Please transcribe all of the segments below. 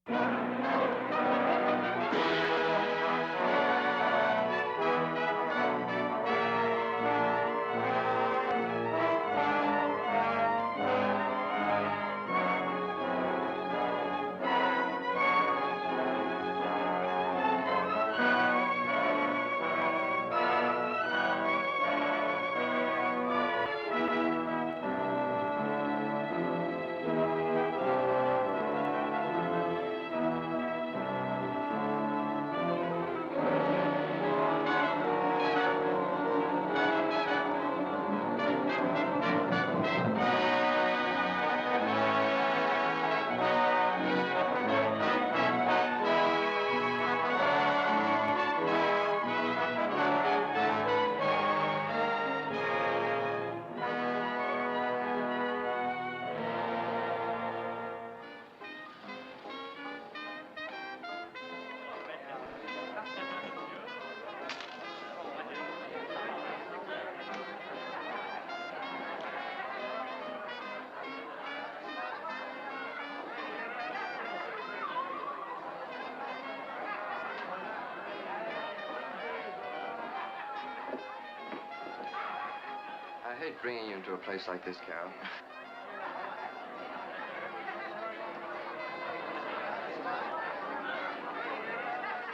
I hate bringing you into a place like this, Carol.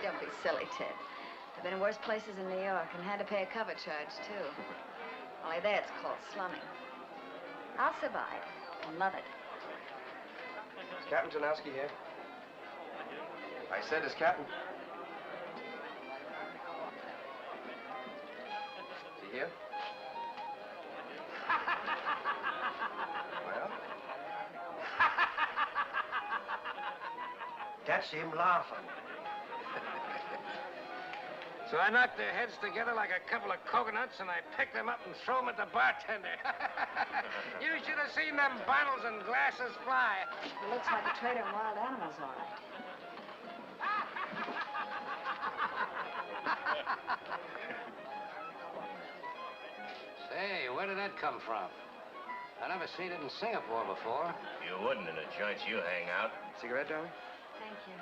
Don't be silly, Ted. I've been in worse places in New York and had to pay a cover charge, too. Only there it's called slumming. I'll survive and love it. Is Captain Tarnowski here? I said, is Captain... Is he here? Well? That's him laughing. So I knocked their heads together like a couple of coconuts, and I picked them up and threw them at the bartender. You should have seen them bottles and glasses fly. It looks like a trader in wild animals, all right. Say, where did that come from? I never seen it in Singapore before. You wouldn't in the joints you hang out. Cigarette, darling? Thank you.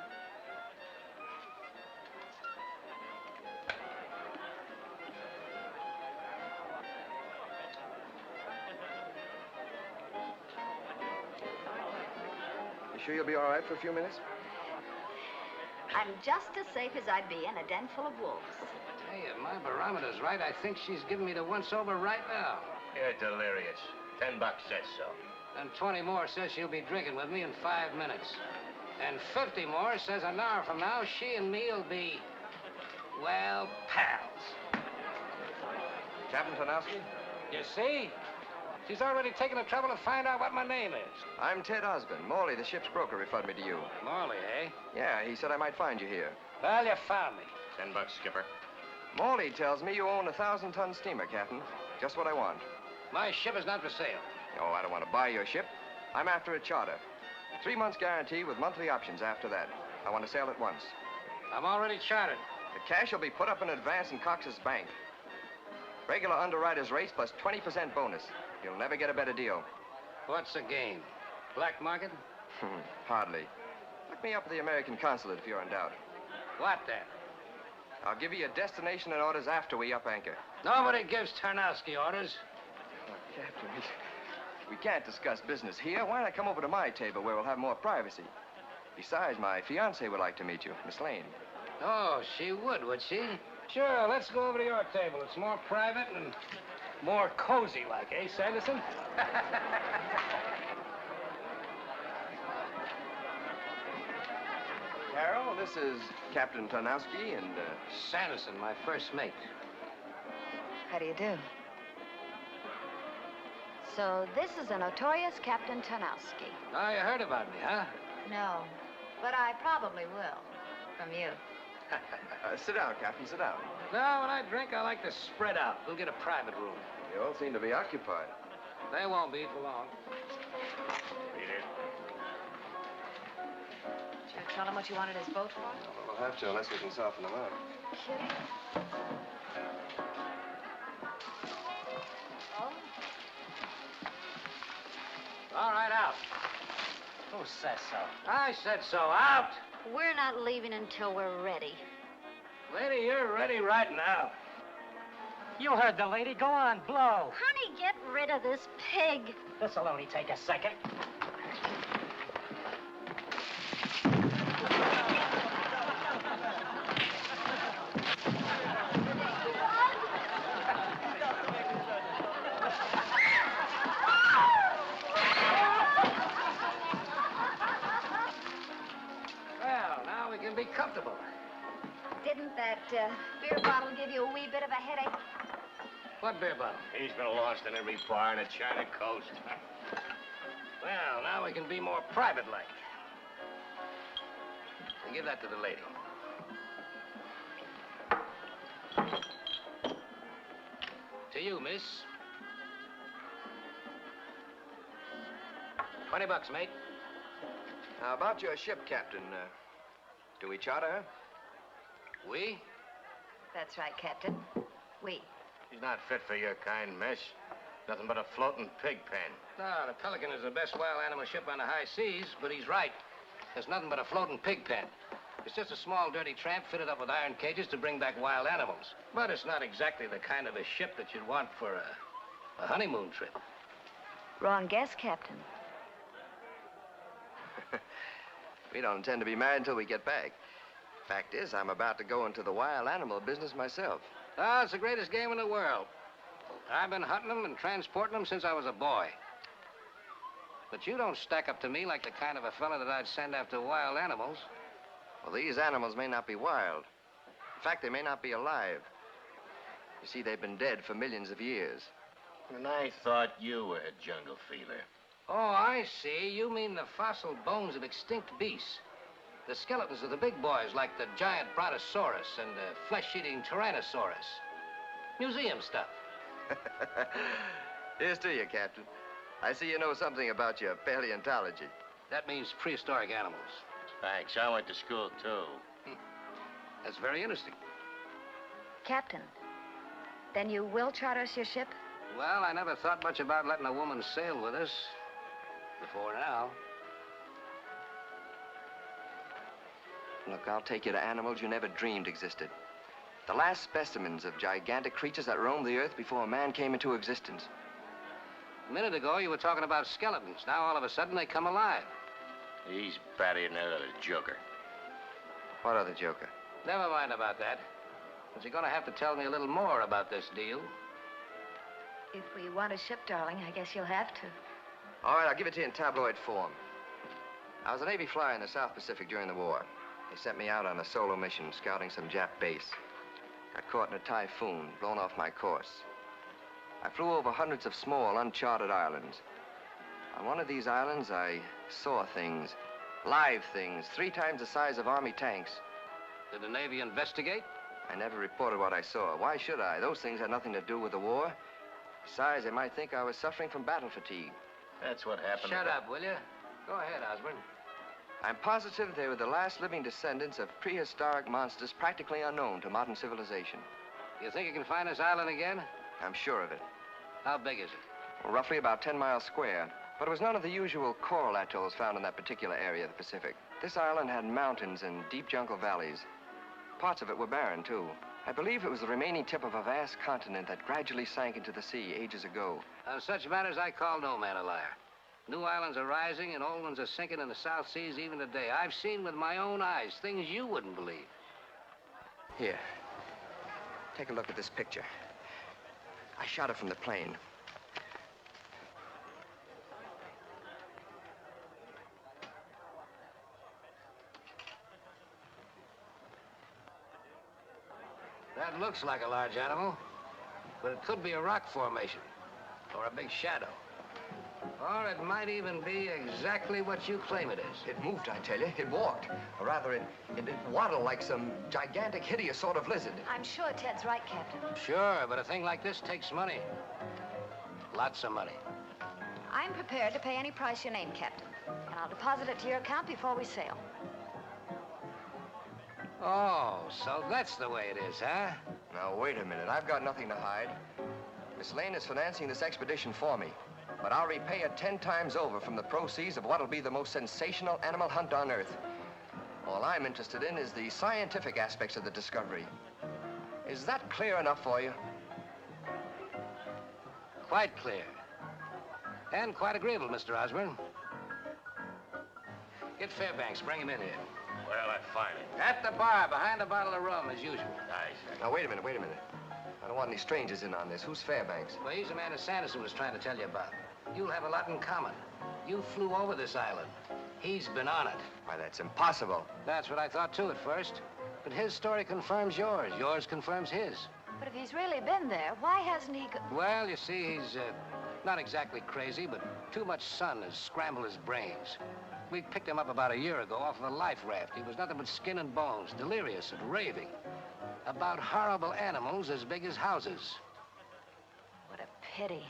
You sure you'll be all right for a few minutes? I'm just as safe as I'd be in a den full of wolves. Hey, if my barometer's right, I think she's giving me the once-over right now. You're delirious. $10 says so. And 20 more says she'll be drinking with me in 5 minutes. And 50 more says an hour from now, she and me'll be, well, pals. Captain Tarnowski? You see? She's already taken the trouble to find out what my name is. I'm Ted Osborne. Morley, the ship's broker, referred me to you. Morley, eh? Yeah, he said I might find you here. Well, you found me. $10, Skipper. Morley tells me you own a 1,000-ton steamer, Captain. Just what I want. My ship is not for sale. Oh, I don't want to buy your ship. I'm after a charter. 3 months guarantee with monthly options after that. I want to sail at once. I'm already chartered. The cash will be put up in advance in Cox's bank. Regular underwriter's rates plus 20% bonus. You'll never get a better deal. What's the game? Black market? Hardly. Look me up at the American consulate if you're in doubt. What then? I'll give you your destination and orders after we up anchor. Nobody gives Tarnowski orders. Oh, Captain, we can't discuss business here. Why not come over to my table where we'll have more privacy? Besides, my fiancée would like to meet you, Miss Lane. Oh, she would she? Sure, let's go over to your table. It's more private and more cozy like, eh, Sanderson? Carol, this is Captain Tarnowski and, Sanderson, my first mate. How do you do? So this is the notorious Captain Tarnowski. Oh, you heard about me, huh? No, but I probably will. From you. sit down, Captain, sit down. No, when I drink, I like to spread out. We'll get a private room. You all seem to be occupied. They won't be for long. Read it. Did you tell him what you wanted his boat for? We'll have to unless we can soften them up. Kidding? Oh? All right, out. Who says so? I said so. Out! We're not leaving until we're ready. Lady, you're ready right now. You heard the lady. Go on, blow. Honey, get rid of this pig. This'll only take a second. Well, now we can be comfortable. Didn't that beer bottle give you a wee bit of a headache? What beer bottle? He's been lost in every bar in the China coast. Well, now we can be more private-like. And give that to the lady. To you, miss. $20, mate. How about your ship, Captain? Do we charter her? We? That's right, Captain. We. He's not fit for your kind, miss. Nothing but a floating pig pen. No, the Pelican is the best wild animal ship on the high seas, but he's right. There's nothing but a floating pig pen. It's just a small, dirty tramp fitted up with iron cages to bring back wild animals. But it's not exactly the kind of a ship that you'd want for a honeymoon trip. Wrong guess, Captain. We don't intend to be married until we get back. Fact is, I'm about to go into the wild animal business myself. Oh, it's the greatest game in the world. I've been hunting them and transporting them since I was a boy. But you don't stack up to me like the kind of a fella that I'd send after wild animals. Well, these animals may not be wild. In fact, they may not be alive. You see, they've been dead for millions of years. And I thought you were a jungle feeler. Oh, I see. You mean the fossil bones of extinct beasts. The skeletons of the big boys, like the giant brontosaurus and the flesh-eating tyrannosaurus. Museum stuff. Here's to you, Captain. I see you know something about your paleontology. That means prehistoric animals. Thanks. I went to school, too. That's very interesting. Captain, then you will charter us your ship? Well, I never thought much about letting a woman sail with us. Before now. Look, I'll take you to animals you never dreamed existed. The last specimens of gigantic creatures that roamed the earth before man came into existence. A minute ago, you were talking about skeletons. Now, all of a sudden, they come alive. He's batty than that other joker. What other joker? Never mind about that. But you're going to have to tell me a little more about this deal. If we want a ship, darling, I guess you'll have to. All right, I'll give it to you in tabloid form. I was a Navy flyer in the South Pacific during the war. They sent me out on a solo mission scouting some Jap base. Got caught in a typhoon, blown off my course. I flew over hundreds of small, uncharted islands. On one of these islands, I saw things, live things, 3 times the size of Army tanks. Did the Navy investigate? I never reported what I saw. Why should I? Those things had nothing to do with the war. Besides, they might think I was suffering from battle fatigue. That's what happened. Shut up, will you? Go ahead, Osborne. I'm positive they were the last living descendants of prehistoric monsters practically unknown to modern civilization. You think you can find this island again? I'm sure of it. How big is it? Well, roughly about 10 miles square. But it was none of the usual coral atolls found in that particular area of the Pacific. This island had mountains and deep jungle valleys. Parts of it were barren, too. I believe it was the remaining tip of a vast continent that gradually sank into the sea ages ago. On such matters, I call no man a liar. New islands are rising and old ones are sinking in the South Seas even today. I've seen with my own eyes things you wouldn't believe. Here. Take a look at this picture. I shot it from the plane. That looks like a large animal, but it could be a rock formation or a big shadow. Or it might even be exactly what you claim it is. It moved, I tell you. It walked. Or rather, it waddled like some gigantic, hideous sort of lizard. I'm sure Ted's right, Captain. Sure, but a thing like this takes money. Lots of money. I'm prepared to pay any price you name, Captain. And I'll deposit it to your account before we sail. Oh, so that's the way it is, huh? Now, wait a minute. I've got nothing to hide. Miss Lane is financing this expedition for me. But I'll repay it 10 times over from the proceeds of what'll be the most sensational animal hunt on Earth. All I'm interested in is the scientific aspects of the discovery. Is that clear enough for you? Quite clear. And quite agreeable, Mr. Osborne. Get Fairbanks, bring him in here. Well, that's fine. At the bar, behind a bottle of rum, as usual. Nice. Now, wait a minute. I don't want any strangers in on this. Who's Fairbanks? Well, he's the man that Sanderson was trying to tell you about. You'll have a lot in common. You flew over this island. He's been on it. Why, that's impossible. That's what I thought, too, at first. But his story confirms yours. Yours confirms his. But if he's really been there, why hasn't he Well, you see, he's not exactly crazy, but too much sun has scrambled his brains. We picked him up about a year ago off of a life raft. He was nothing but skin and bones, delirious and raving. About horrible animals as big as houses. What a pity.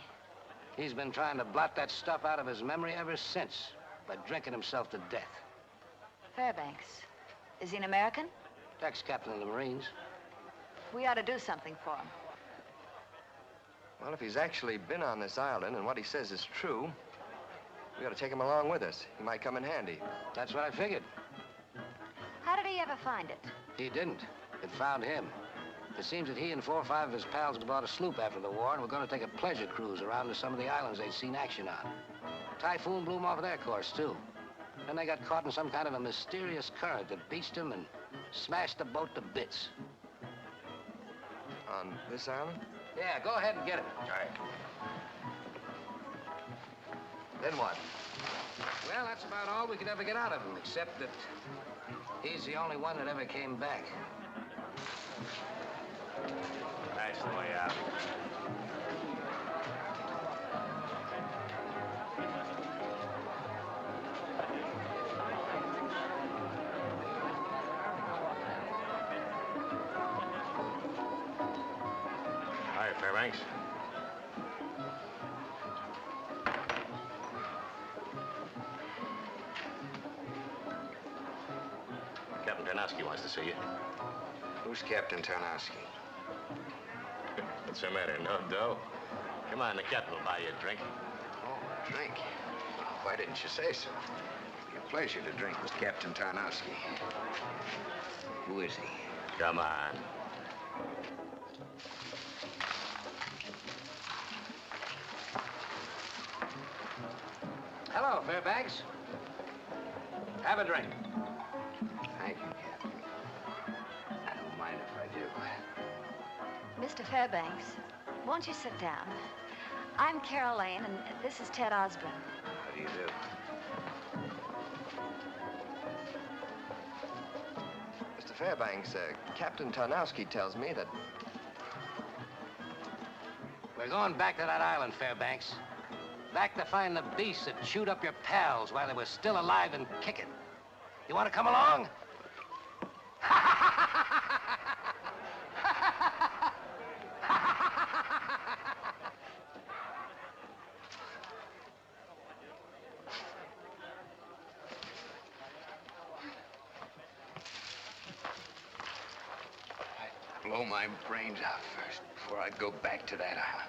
He's been trying to blot that stuff out of his memory ever since by drinking himself to death. Fairbanks. Is he an American? Ex-captain of the Marines. We ought to do something for him. Well, if he's actually been on this island and what he says is true, we ought to take him along with us. He might come in handy. That's what I figured. How did he ever find it? He didn't. It found him. It seems that he and 4 or 5 of his pals had bought a sloop after the war and were going to take a pleasure cruise around to some of the islands they'd seen action on. Typhoon blew them off of their course, too. Then they got caught in some kind of a mysterious current that beached them and smashed the boat to bits. On this island? Yeah, go ahead and get him. All right. Then what? Well, that's about all we could ever get out of him, except that he's the only one that ever came back. That's the way out. Hi, Fairbanks. Captain Tarnowski wants to see you. Who's Captain Tarnowski? What's the matter? No dough? Come on, the captain will buy you a drink. Oh, a drink. Why didn't you say so? It'd be a pleasure to drink with Captain Tarnowski. Who is he? Come on. Hello, Fairbanks. Have a drink. Thank you, Captain. I don't mind if I do. Mr. Fairbanks, won't you sit down? I'm Carol Lane, and this is Ted Osborne. How do you do? Mr. Fairbanks, Captain Tarnowski tells me that... We're going back to that island, Fairbanks. Back to find the beasts that chewed up your pals while they were still alive and kicking. You want to come along? I'd blow my brains out first before I'd go back to that island.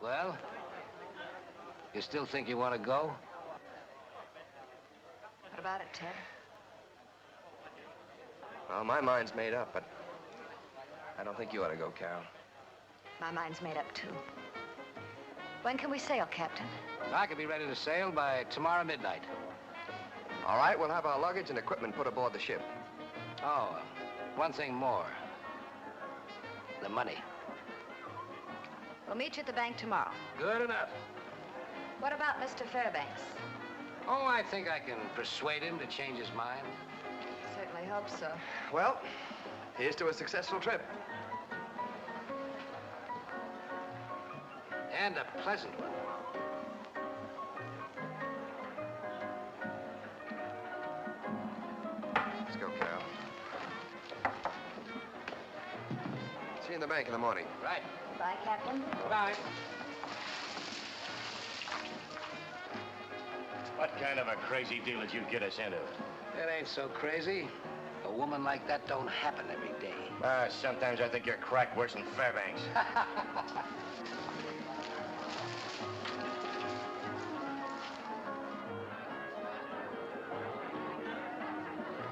Well, you still think you want to go? What about it, Ted? Well, my mind's made up, but I don't think you ought to go, Carol. My mind's made up, too. When can we sail, Captain? I could be ready to sail by tomorrow midnight. All right, we'll have our luggage and equipment put aboard the ship. Oh, one thing more. The money. We'll meet you at the bank tomorrow. Good enough. What about Mr. Fairbanks? Oh, I think I can persuade him to change his mind. Certainly hope so. Well, here's to a successful trip. And a pleasant one. Let's go, Carol. See you in the bank in the morning. Right. Bye, Captain. Bye. What kind of a crazy deal did you get us into? It ain't so crazy. A woman like that don't happen every day. Sometimes I think you're crack worse than Fairbanks.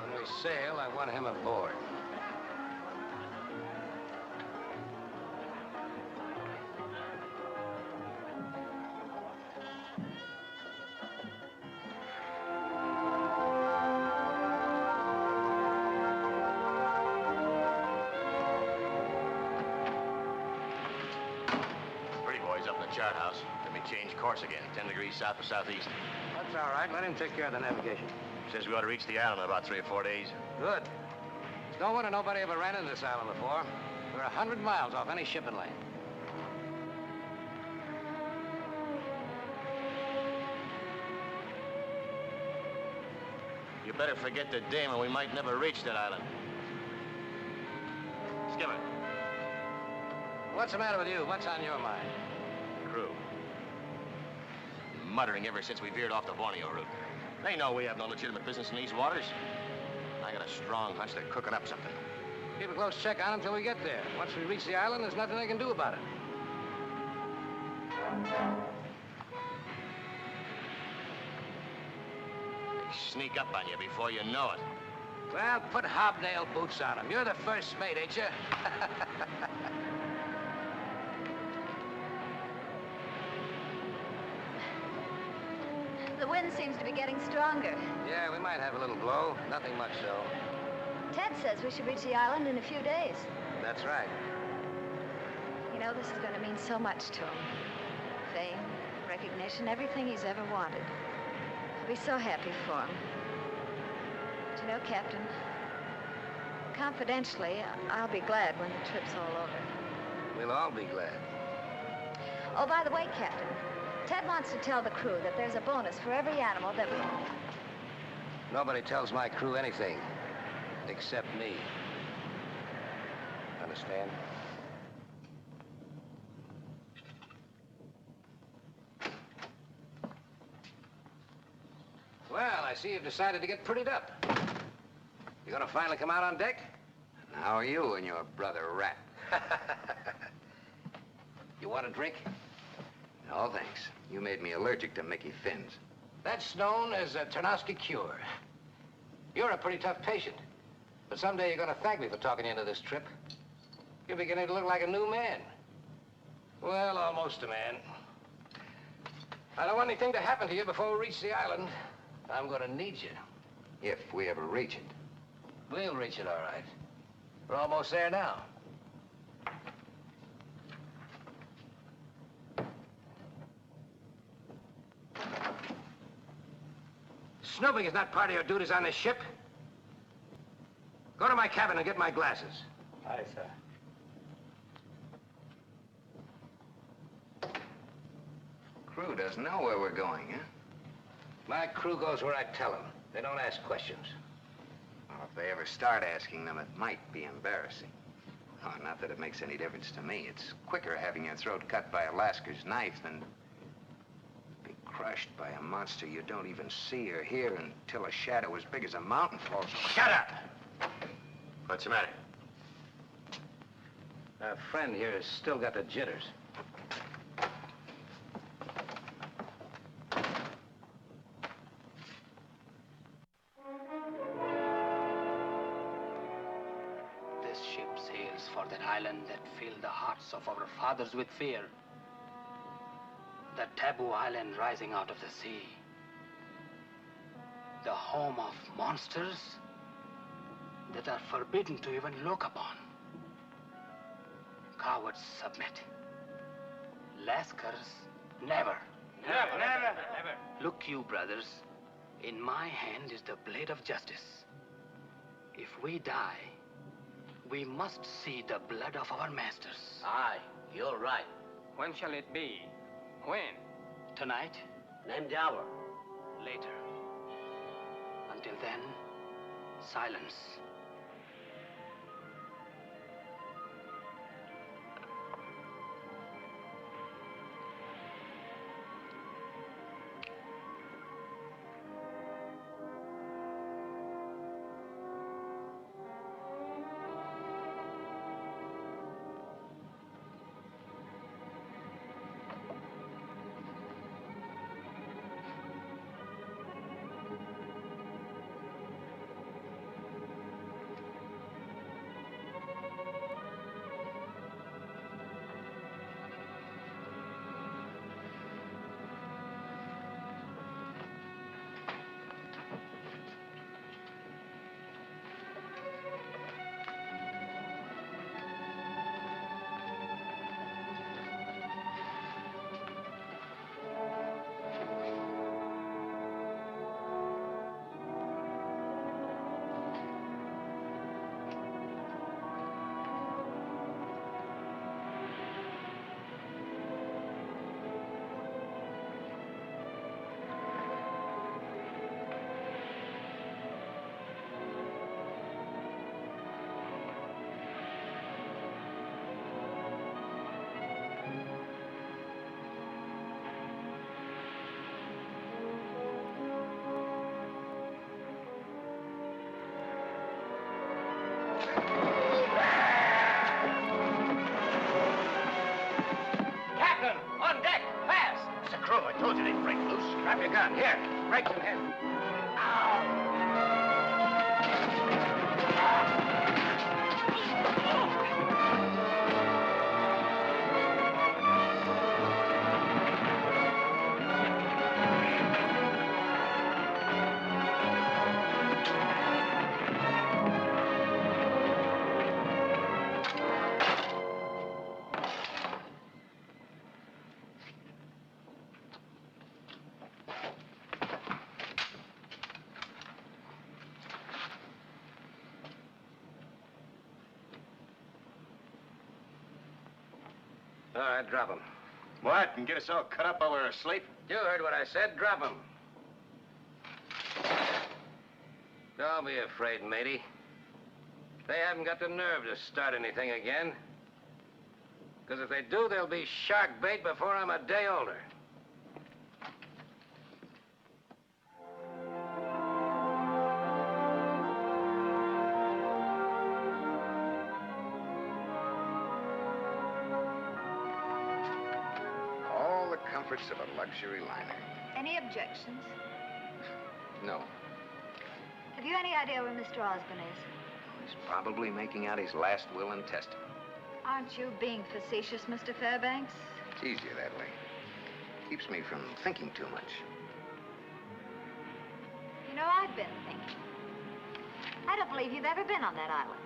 When we sail, I want him aboard. Chart house. Let me change course again. 10 degrees south to southeast. That's all right. Let him take care of the navigation. Says we ought to reach the island in about 3 or 4 days. Good. No one or nobody ever ran into this island before. We're 100 miles off any shipping lane. You better forget the dame or we might never reach that island. Skipper. What's the matter with you? What's on your mind? Crew. Muttering ever since we veered off the Borneo route. They know we have no legitimate business in these waters. I got a strong hunch they're cooking up something. Keep a close check on them till we get there. Once we reach the island, there's nothing they can do about it. They sneak up on you before you know it. Well, put hobnail boots on them. You're the first mate, ain't you? The wind seems to be getting stronger. Yeah, we might have a little blow. Nothing much, though. Ted says we should reach the island in a few days. That's right. You know, this is going to mean so much to him. Fame, recognition, everything he's ever wanted. I'll be so happy for him. But you know, Captain, confidentially, I'll be glad when the trip's all over. We'll all be glad. Oh, by the way, Captain, Ted wants to tell the crew that there's a bonus for every animal that we... Nobody tells my crew anything, except me. Understand? Well, I see you've decided to get prettied up. You gonna finally come out on deck? And how are you and your brother Rat? You want a drink? No, thanks. You made me allergic to Mickey Fins. That's known as a Tarnowski cure. You're a pretty tough patient. But someday you're gonna thank me for talking you into this trip. You're beginning to look like a new man. Well, almost a man. I don't want anything to happen to you before we reach the island. I'm gonna need you. If we ever reach it. We'll reach it, all right. We're almost there now. Snooping is not part of your duties on this ship. Go to my cabin and get my glasses. Aye, sir. Crew doesn't know where we're going, huh? My crew goes where I tell them. They don't ask questions. Well, if they ever start asking them, it might be embarrassing. Oh, not that it makes any difference to me. It's quicker having your throat cut by a lascar's knife than be crushed by a monster you don't even see or hear until a shadow as big as a mountain falls. Shut up! What's the matter? Our friend here has still got the jitters. This ship sails for that island that filled the hearts of our fathers with fear. The taboo island rising out of the sea. The home of monsters that are forbidden to even look upon. Cowards submit. Lascars, never. Never, never, never. Look you, brothers, in my hand is the blade of justice. If we die, we must see the blood of our masters. Aye, you're right. When shall it be? When? Tonight, Name the hour. later. Until then, silence. through. I told you they'd break loose. Strap your gun. Here, break some head. All right, drop him. What? And get us all cut up while we're asleep? You heard what I said. Drop him. Don't be afraid, matey. They haven't got the nerve to start anything again. Because if they do, they'll be shark bait before I'm a day older. All the comforts of a luxury liner. Any objections? No. Have you any idea where Mr. Osborne is? He's probably making out his last will and testament. Aren't you being facetious, Mr. Fairbanks? It's easier that way. Keeps me from thinking too much. You know, I've been thinking. I don't believe you've ever been on that island.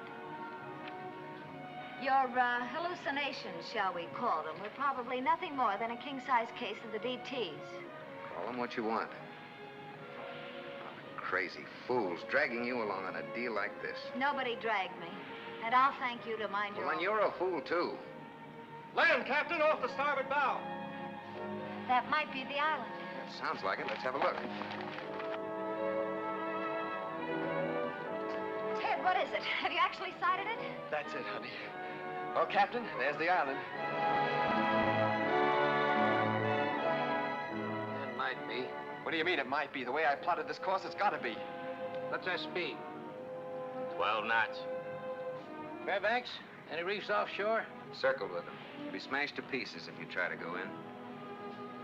Your hallucinations, shall we call them, were probably nothing more than a king-size case of the DTs. Call them what you want. Crazy fools dragging you along on a deal like this. Nobody dragged me. And I'll thank you to mind your Well, then own. you're a fool, too. Land, Captain, off the starboard bow. That might be the island. That sounds like it. Let's have a look. Ted, what is it? Have you actually sighted it? That's it, honey. Oh, Captain, there's the island. It might be. What do you mean it might be? The way I plotted this course, it's got to be. What's our speed? 12 knots. Fairbanks, any reefs offshore? Circled with them. You'll be smashed to pieces if you try to go in.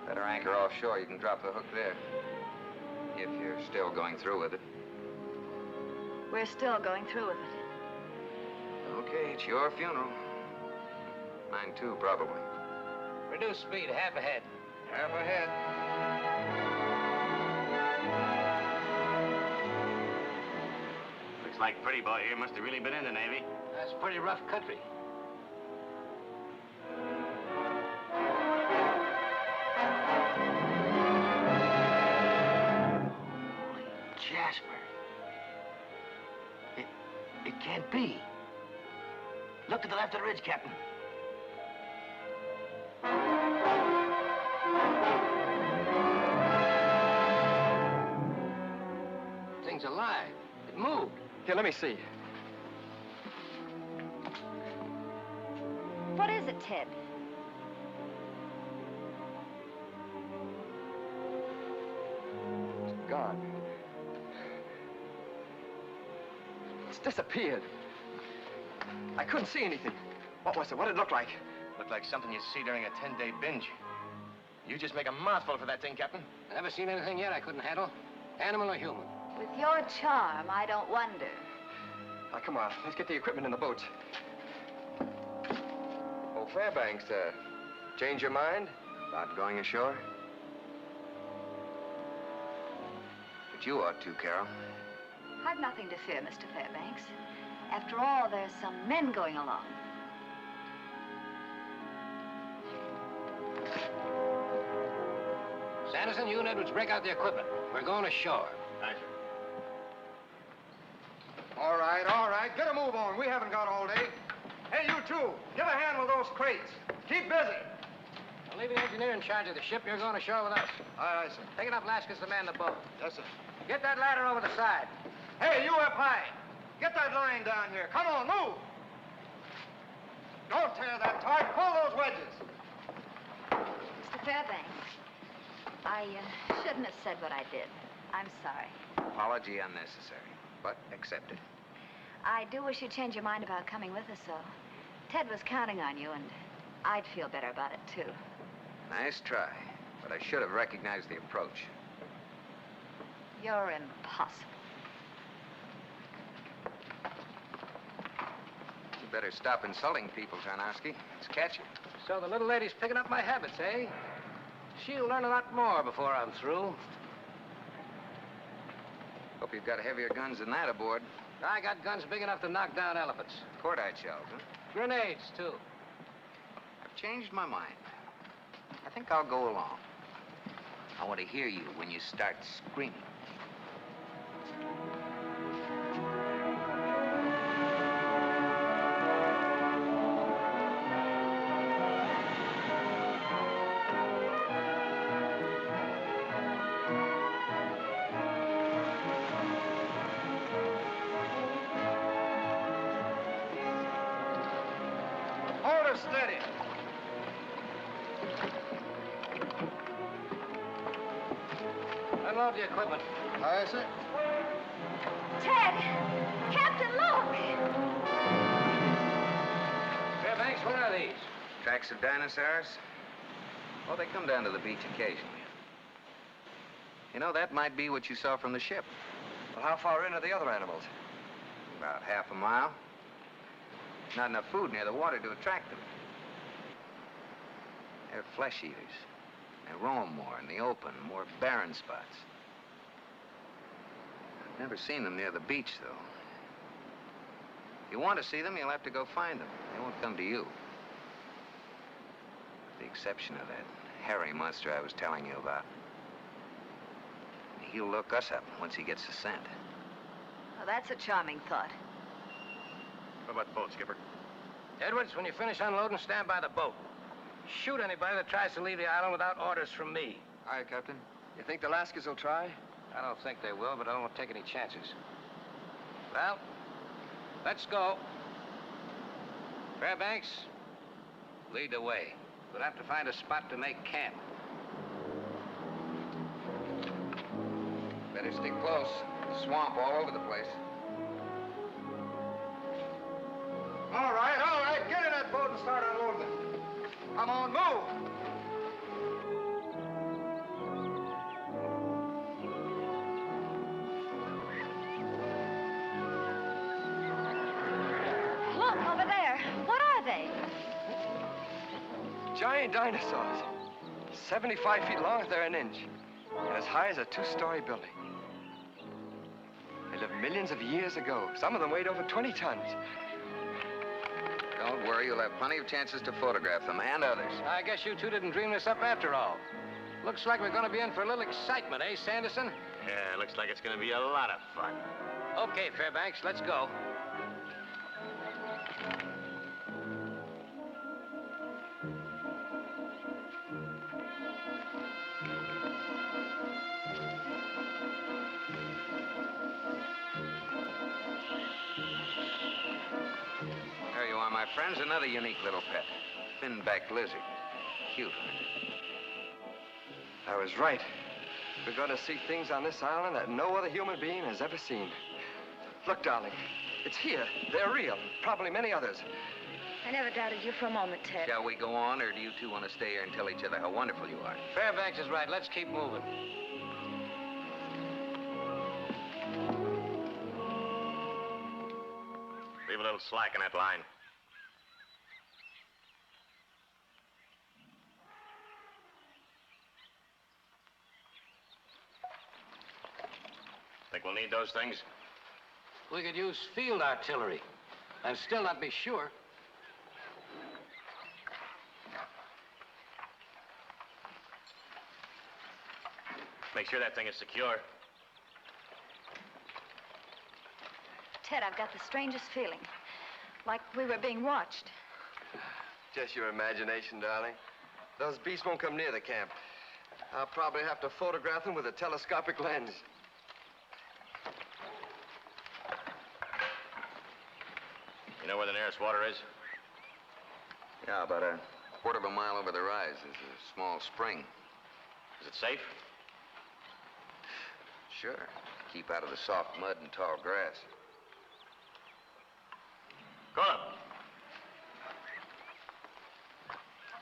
Better anchor offshore. You can drop the hook there. If you're still going through with it. We're still going through with it. Okay, it's your funeral. Mine, too, probably. Reduce speed, half ahead. Half ahead. Looks like Pretty Boy here must have really been in the Navy. That's pretty rough country. Jasper. It can't be. Look to the left of the ridge, Captain. Thing's alive. It moved. Here, let me see. What is it, Ted? It's gone. It's disappeared. I couldn't see anything. What was it? What did it look like? Looked like something you'd see during a 10-day binge. You just make a mouthful for that thing, Captain. Never seen anything yet I couldn't handle. Animal or human. With your charm, I don't wonder. Now, come on. Let's get the equipment in the boats. Oh, Fairbanks, change your mind about going ashore? But you ought to, Carol. I've nothing to fear, Mr. Fairbanks. After all, there's some men going along. Sanderson, you and Edwards break out the equipment. We're going ashore. Aye, sir. All right. Get a move on. We haven't got all day. Hey, you two, give a hand with those crates. Keep busy. I'll leave the engineer in charge of the ship. You're going ashore with us. Aye, sir. Take enough lascars to man the boat. Yes, sir. Get that ladder over the side. Hey, you up high. Get that line down here. Come on, move. Don't tear that taut. Pull those wedges. Mr. Fairbanks, I shouldn't have said what I did. I'm sorry. Apology unnecessary, but accepted. I do wish you'd change your mind about coming with us, though. Ted was counting on you, and I'd feel better about it, too. Nice try, but I should have recognized the approach. You're impossible. You better stop insulting people, Tarnowski. It's catchy. So the little lady's picking up my habits, eh? She'll learn a lot more before I'm through. Hope you've got heavier guns than that aboard. I got guns big enough to knock down elephants. Cordite shells, huh? Grenades, too. I've changed my mind. I think I'll go along. I want to hear you when you start screaming. Hold her steady. Unload the equipment. Aye, sir. Ted! Captain, look! Fairbanks, what are these? Tracks of dinosaurs? Well, they come down to the beach occasionally. You know, that might be what you saw from the ship. Well, how far in are the other animals? About half a mile. Not enough food near the water to attract them. They're flesh eaters. They roam more in the open, more barren spots. I've never seen them near the beach, though. If you want to see them, you'll have to go find them. They won't come to you. With the exception of that hairy monster I was telling you about. He'll look us up once he gets the scent. Well, that's a charming thought. What about the boat, Skipper? Edwards, when you finish unloading, stand by the boat. Shoot anybody that tries to leave the island without orders from me. Aye, Captain. You think the Lascars will try? I don't think they will, but I won't take any chances. Well, let's go. Fairbanks, lead the way. We'll have to find a spot to make camp. Better stick close. Swamp all over the place. All right. Get in that boat and start unloading it. Come on, move. Look, over there. What are they? Giant dinosaurs. 75 feet long if they're an inch. And as high as a two-story building. They lived millions of years ago. Some of them weighed over 20 tons. Don't worry, you'll have plenty of chances to photograph them and others. I guess you two didn't dream this up after all. Looks like we're going to be in for a little excitement, eh, Sanderson? Yeah, looks like it's going to be a lot of fun. Okay, Fairbanks, let's go. There you are, my friends. Another unique little pet. Fin-backed lizard. Cute. I was right. We're going to see things on this island that no other human being has ever seen. Look, darling. It's here. They're real. Probably many others. I never doubted you for a moment, Ted. Shall we go on, or do you two want to stay here and tell each other how wonderful you are? Fairbanks is right. Let's keep moving. Leave a little slack in that line. Think we'll need those things? We could use field artillery and still not be sure. Make sure that thing is secure. Ted, I've got the strangest feeling. Like we were being watched. Just your imagination, darling. Those beasts won't come near the camp. I'll probably have to photograph them with a telescopic lens. You know where the nearest water is? Yeah, about a quarter of a mile over the rise is a small spring. Is it safe? Sure. Keep out of the soft mud and tall grass. Go up.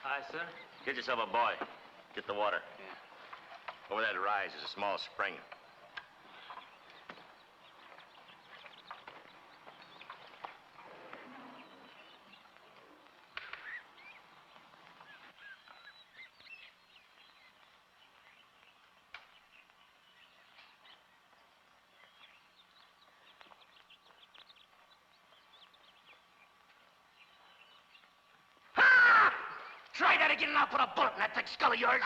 Aye, sir. Get yourself a boy. Get the water. Yeah. Over that rise is a small spring. Try that again and I'll put a bullet in that thick skull of yours.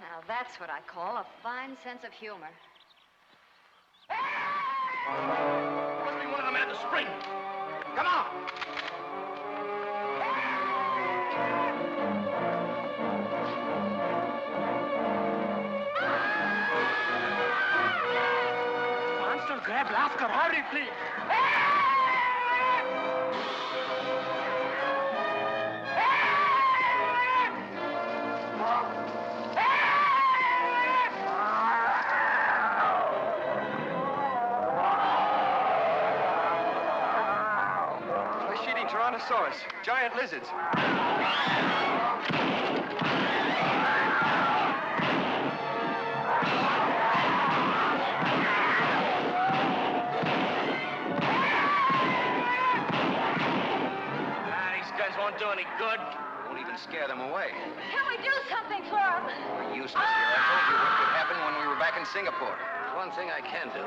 Now, that's what I call a fine sense of humor. Must be one of the men at the spring. Come on. Monster grabbed Lasker. Hurry, please. Flesh-eating Tyrannosaurus, giant lizards. These guns won't do any good. Won't even scare them away. Can we do something for him? We're useless here. I told you what could happen when we were back in Singapore. There's one thing I can do.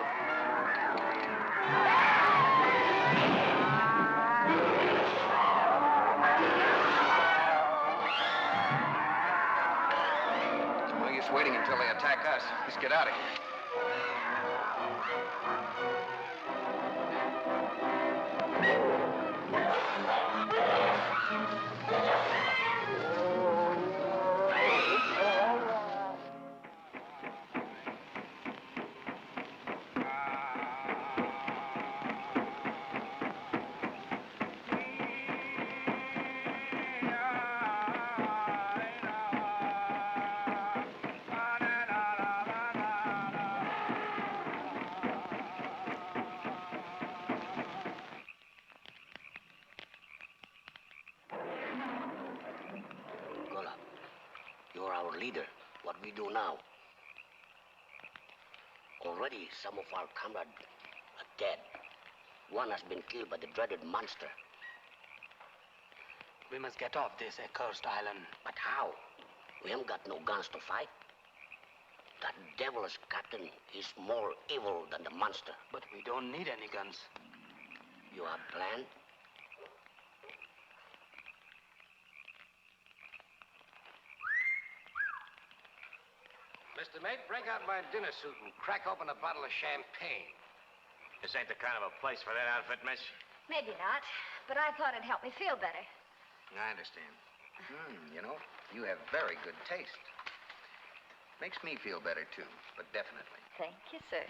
No use waiting until they attack us. Let's get out of here. You're our leader. What we do now? Already some of our comrades are dead. One has been killed by the dreaded monster. We must get off this accursed island. But how? We haven't got no guns to fight. That devilish captain is more evil than the monster. But we don't need any guns. You have planned? Mr. Mate, break out my dinner suit and crack open a bottle of champagne. This ain't the kind of a place for that outfit, miss. Maybe not, but I thought it'd help me feel better. I understand. You know, you have very good taste. Makes me feel better, too, but definitely. Thank you, sir.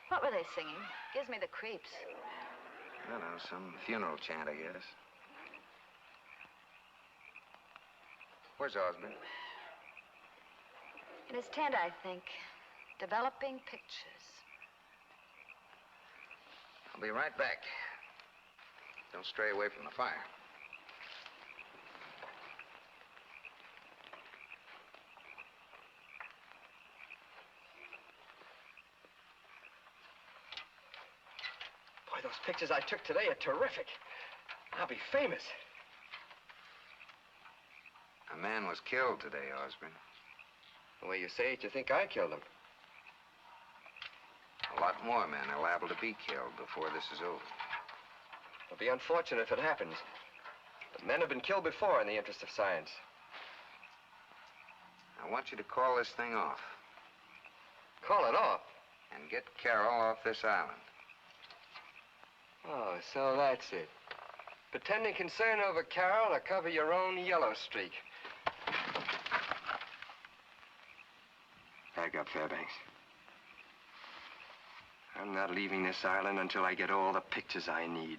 What were they singing? Gives me the creeps. I don't know, some funeral chant, I guess. Where's Osborne? In his tent, I think. Developing pictures. I'll be right back. Don't stray away from the fire. Boy, those pictures I took today are terrific. I'll be famous. A man was killed today, Osborne. The way you say it, you think I killed him. A lot more men are liable to be killed before this is over. It'll be unfortunate if it happens. But men have been killed before in the interest of science. I want you to call this thing off Call it off. and get Carol off this island. Oh, so that's it. Pretending concern over Carol to cover your own yellow streak. Back up, Fairbanks. I'm not leaving this island until I get all the pictures I need.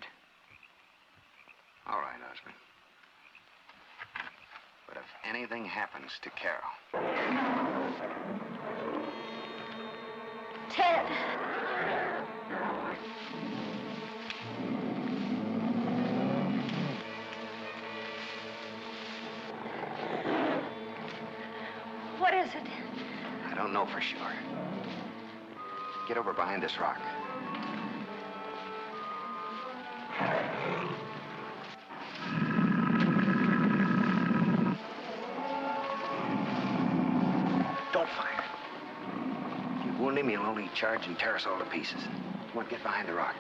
All right, Osborne. But if anything happens to Carol... Ted! is it? I don't know for sure. Get over behind this rock. Don't fire. If you wound him, he'll only charge and tear us all to pieces. Come on, get behind the rock.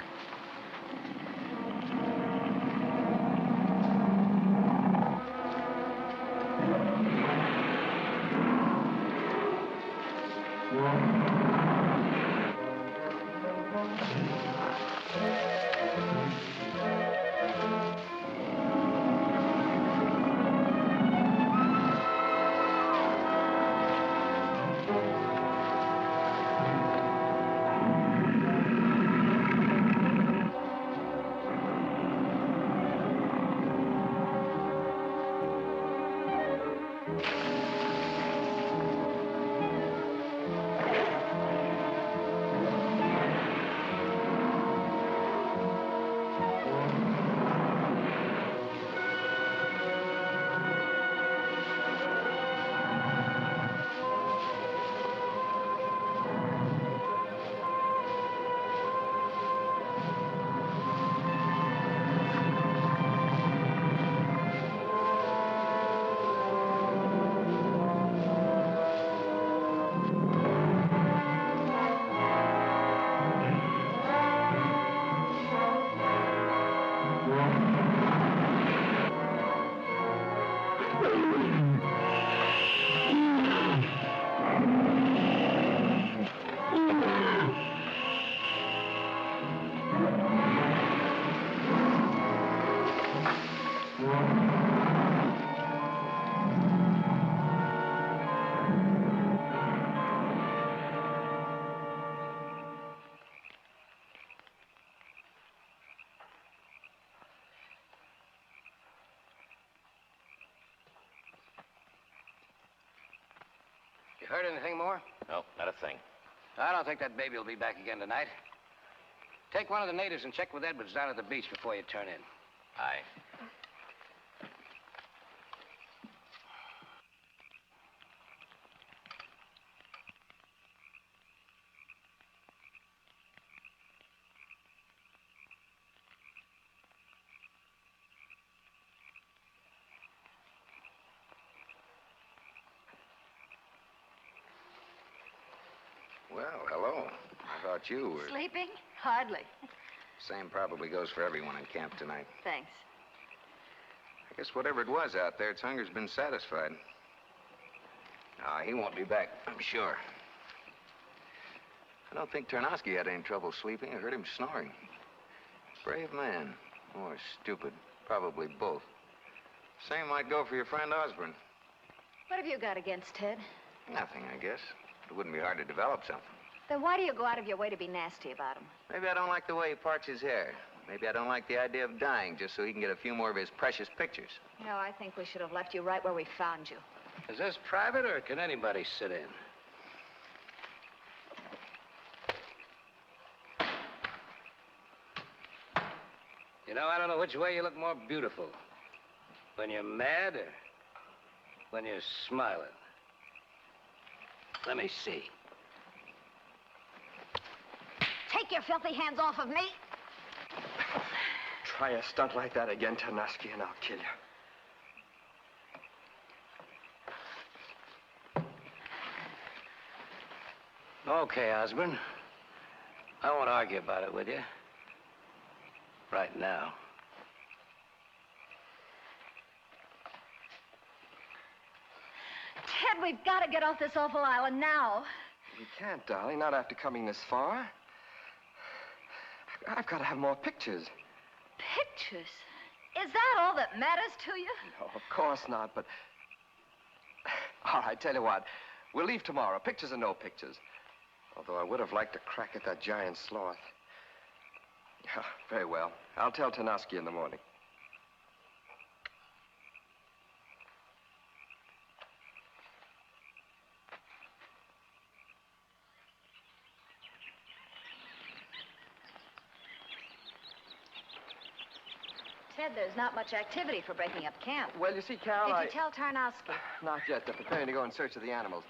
You heard anything more? No, not a thing. I don't think that baby will be back again tonight. Take one of the natives and check with Edwards down at the beach before you turn in. Aye. Well, hello. I thought you were... Sleeping? Hardly. Same probably goes for everyone in camp tonight. Thanks. I guess whatever it was out there, its hunger's been satisfied. Ah, he won't be back, I'm sure. I don't think Tarnowski had any trouble sleeping. I heard him snoring. Brave man. Or stupid. Probably both. Same might go for your friend Osborne. What have you got against Ted? Nothing, I guess. It wouldn't be hard to develop something. Then why do you go out of your way to be nasty about him? Maybe I don't like the way he parts his hair. Maybe I don't like the idea of dying just so he can get a few more of his precious pictures. You know, I think we should have left you right where we found you. Is this private, or can anybody sit in? You know, I don't know which way you look more beautiful. When you're mad or when you're smiling. Let me see. Take your filthy hands off of me. Try a stunt like that again, Tarnowski, and I'll kill you. Okay, Osborne. I won't argue about it with you. Right now. Ted, we've got to get off this awful island now. We can't, darling, not after coming this far. I've got to have more pictures. Pictures? Is that all that matters to you? No, of course not, but... All right, tell you what. We'll leave tomorrow, pictures or no pictures. Although I would have liked to crack at that giant sloth. Yeah, very well. I'll tell Tarnowski in the morning. Ted, there's not much activity for breaking up camp. Well, you see, Carol, Did you tell Tarnowski? Not yet. They're preparing to go in search of the animals.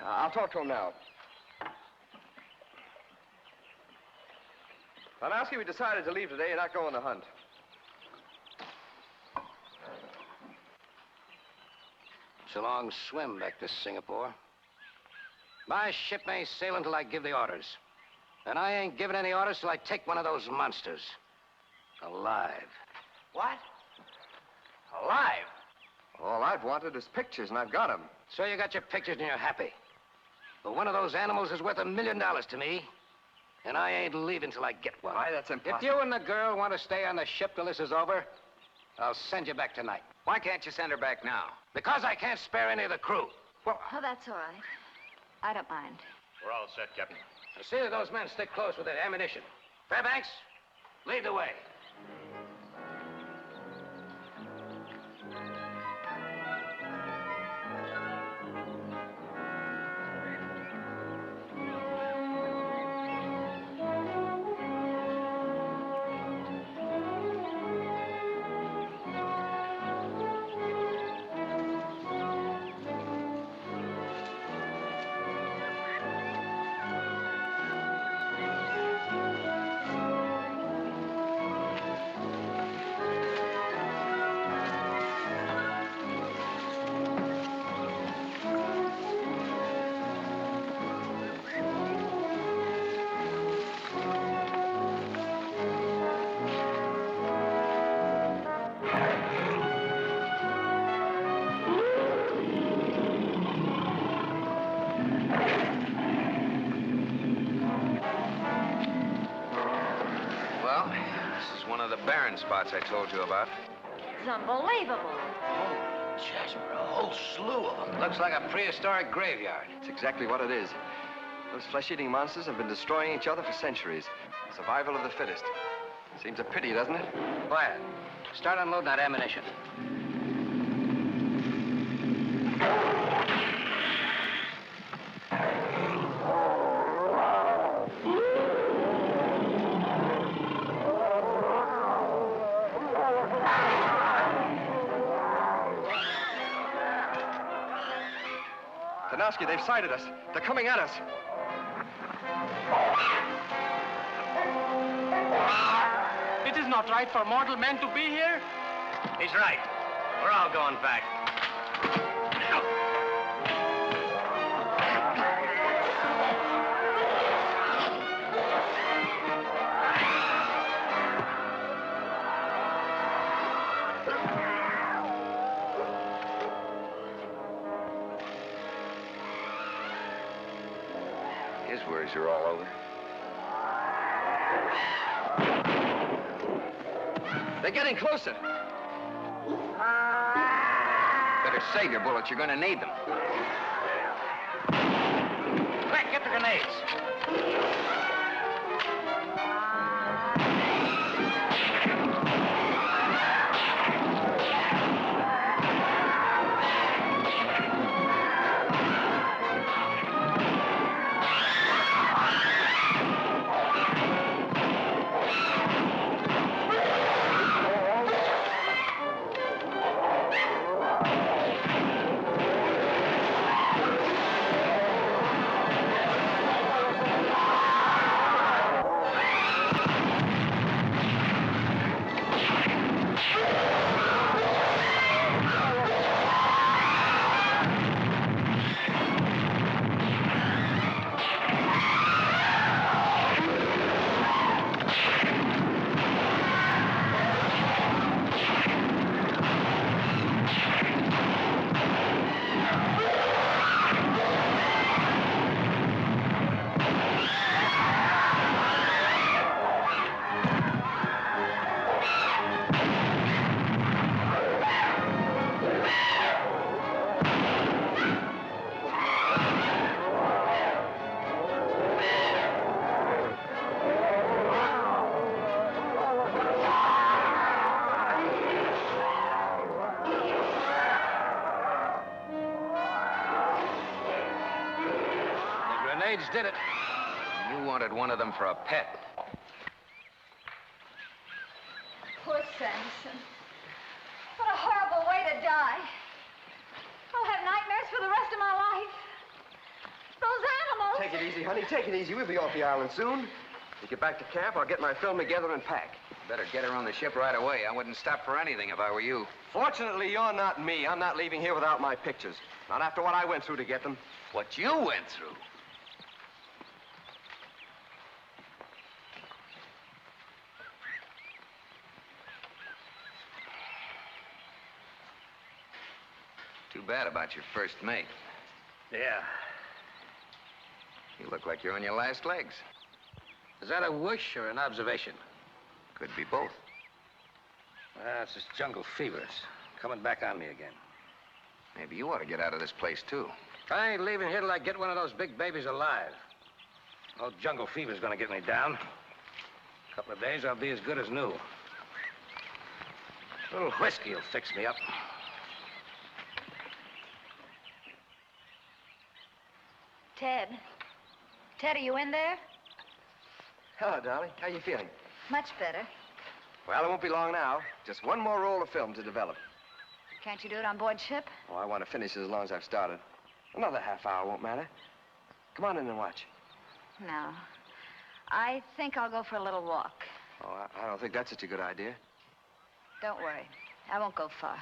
I'll talk to him now. Panowski, we decided to leave today and not go on the hunt. It's a long swim back to Singapore. My ship ain't sailing till I give the orders. And I ain't giving any orders till I take one of those monsters. Alive. What? Alive? All I've wanted is pictures, and I've got them. So you got your pictures and you're happy. But one of those animals is worth $1 million to me. And I ain't leaving till I get one. Why, that's impossible. If you and the girl want to stay on the ship till this is over, I'll send you back tonight. Why can't you send her back now? Because I can't spare any of the crew. Oh, that's all right. I don't mind. We're all set, Captain. Now, see that those men stick close with that ammunition. Fairbanks, lead the way. Barren spots I told you about. It's unbelievable. Jasper, a whole slew of them. Looks like a prehistoric graveyard. It's exactly what it is. Those flesh-eating monsters have been destroying each other for centuries. Survival of the fittest. Seems a pity, doesn't it? Quiet. Start unloading that ammunition. Panowski, they've sighted us. They're coming at us. It is not right for mortal men to be here. He's right. We're all going back. His worries are all over. They're getting closer. Better save your bullets. You're going to need them. Quick, get the grenades. Grenades did it. You wanted one of them for a pet. Poor Sanderson. What a horrible way to die. I'll have nightmares for the rest of my life. easy, honey. Take it easy. We'll be off the island soon. You get back to camp, I'll get my film together and pack. Better get her on the ship right away. I wouldn't stop for anything if I were you. Fortunately, you're not me. I'm not leaving here without my pictures. Not after what I went through to get them. What you went through? Too bad about your first mate. Yeah. You look like you're on your last legs. Is that a wish or an observation? Could be both. It's this jungle fever. It's coming back on me again. Maybe you ought to get out of this place, too. I ain't leaving here till I get one of those big babies alive. No jungle fever's gonna get me down. A couple of days, I'll be as good as new. A little whiskey will fix me up. Ted. Ted, are you in there? Hello, darling. How you feeling? Much better. Well, it won't be long now. Just one more roll of film to develop. Can't you do it on board ship? Oh, I want to finish it as long as I've started. Another half hour won't matter. Come on in and watch. No. I think I'll go for a little walk. Oh, I don't think that's such a good idea. Don't worry. I won't go far.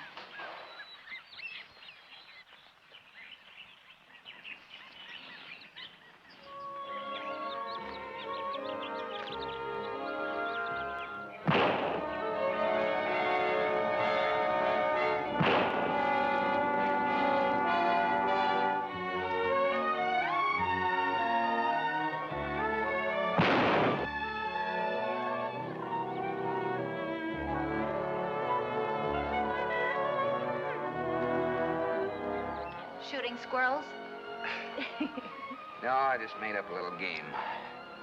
Shooting squirrels? No, I just made up a little game.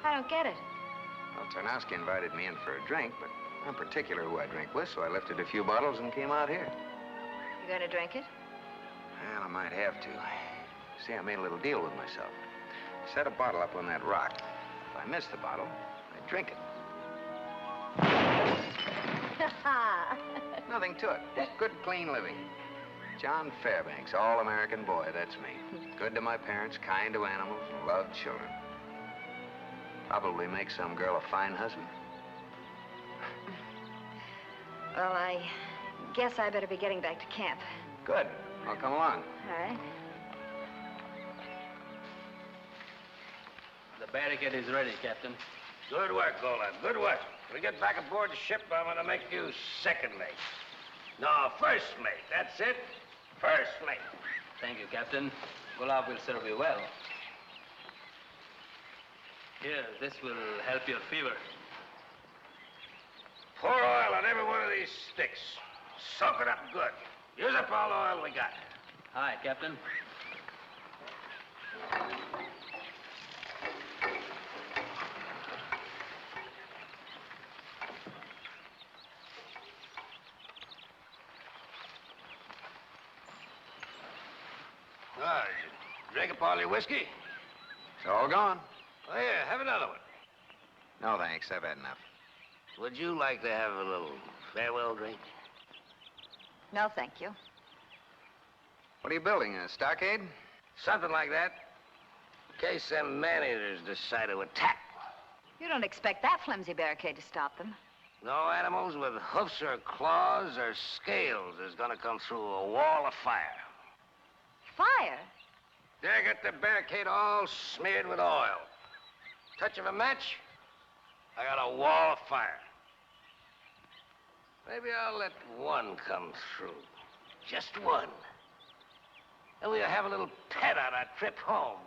I don't get it. Well, Tarnowski invited me in for a drink, but I'm particular who I drink with, so I lifted a few bottles and came out here. You gonna drink it? Well, I might have to. See, I made a little deal with myself. Set a bottle up on that rock. If I miss the bottle, I drink it. Nothing to it. Just good, clean living. John Fairbanks, all-American boy, that's me. Good to my parents, kind to animals, and loved children. Probably make some girl a fine husband. Well, I guess I better be getting back to camp. Good. I'll come along. All right. The barricade is ready, Captain. Good work, Golan. Good work. When we get back aboard the ship, I'm gonna make you second mate. No, first mate. That's it. First mate. Thank you, Captain. Gulab will serve you well. Here, this will help your fever. Pour oil on every one of these sticks. Soak it up good. Use up all the oil we got. Hi, Captain. Ah, you drink up all your whiskey? It's all gone. Oh, yeah, have another one. No, thanks. I've had enough. Would you like to have a little farewell drink? No, thank you. What are you building, a stockade? Something like that. In case them man-eaters decide to attack. You don't expect that flimsy barricade to stop them. No animals with hoofs or claws or scales is gonna come through a wall of fire. Fire? They got the barricade all smeared with oil. Touch of a match, I got a wall of fire. Maybe I'll let one come through. Just one. And we'll have a little pet on our trip home.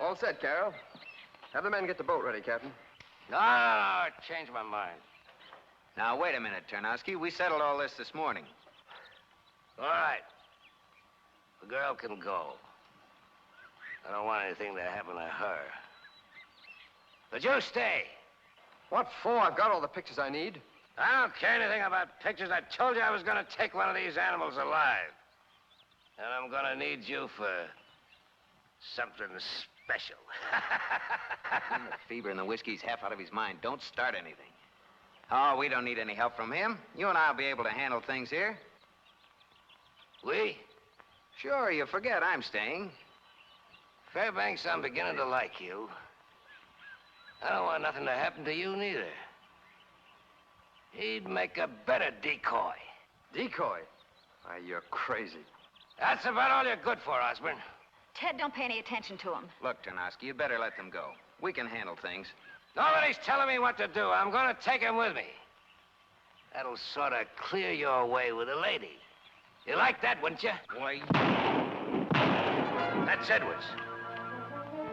All set, Carol. Have the men get the boat ready, Captain. No, I changed my mind. Now, wait a minute, Tarnowski. We settled all this morning. All right. The girl can go. I don't want anything to happen to her. But you stay. What for? I've got all the pictures I need. I don't care anything about pictures. I told you I was going to take one of these animals alive. And I'm going to need you for something special. The fever and the whiskey's half out of his mind. Don't start anything. Oh, we don't need any help from him. You and I'll be able to handle things here. We? Sure, you forget I'm staying. Fairbanks, I'm beginning to like you. I don't want nothing to happen to you, neither. He'd make a better decoy. Decoy? Why, you're crazy. That's about all you're good for, Osborne. Ted, don't pay any attention to him. Look, Tanoski, you better let them go. We can handle things. Nobody's telling me what to do. I'm gonna take him with me. That'll sort of clear your way with a lady. You like that, wouldn't you? Why? That's Edwards.